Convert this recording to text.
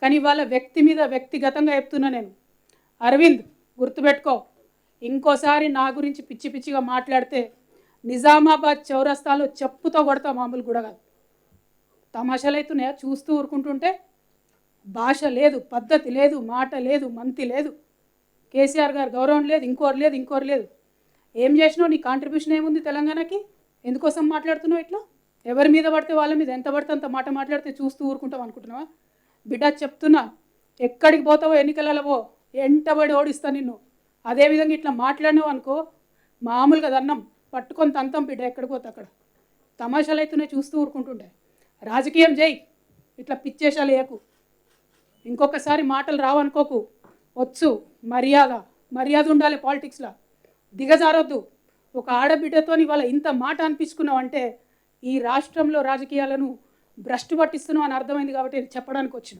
కానీ వాళ్ళ వ్యక్తి మీద వ్యక్తిగతంగా చెప్తున్నా నేను. అరవింద్ గుర్తుపెట్టుకో, ఇంకోసారి నా గురించి పిచ్చి పిచ్చిగా మాట్లాడితే నిజామాబాద్ చౌరస్తాలో చెప్పుతో కొడతా, మామూలు కూడా కాదు. తమాషాలు అవుతున్నాయా చూస్తూ ఊరుకుంటుంటే? భాష లేదు, పద్ధతి లేదు, మాట లేదు, మంతి లేదు, కేసీఆర్ గారు గౌరవం లేదు, ఇంకోరు లేదు. ఏం చేసినావు? నీ కాంట్రిబ్యూషన్ ఏముంది తెలంగాణకి? ఎందుకోసం మాట్లాడుతున్నావు ఇట్లా? ఎవరి మీద పడితే వాళ్ళ మీద ఎంత పడితే అంత మాట మాట్లాడితే చూస్తూ ఊరుకుంటావు అనుకుంటున్నావా? బిడ్డ చెప్తున్నా, ఎక్కడికి పోతావో ఎన్నికలలో పో, ఎంటబడి ఓడిస్తా నిన్ను. అదేవిధంగా ఇట్లా మాట్లాడినావు అనుకో, మామూలుగా దన్నం పట్టుకొని తంతం బిడ్డ, ఎక్కడికి పోతే అక్కడ. తమాషాలు అవుతున్నాయి చూస్తూ ఊరుకుంటుంటే. రాజకీయం చేయి, ఇట్లా పిచ్చేషాలు వేయకు. ఇంకొకసారి మాటలు రావనుకోకు. వచ్చు, మర్యాద ఉండాలి పాలిటిక్స్లో. దిగజారొద్దు. ఒక ఆడబిడ్డతో ఇవాళ ఇంత మాట అనిపించుకున్నావు అంటే ఈ రాష్ట్రంలో రాజకీయాలను భ్రష్టు పట్టిస్తున్నావు అని అర్థమైంది కాబట్టి చెప్పడానికి వచ్చిన.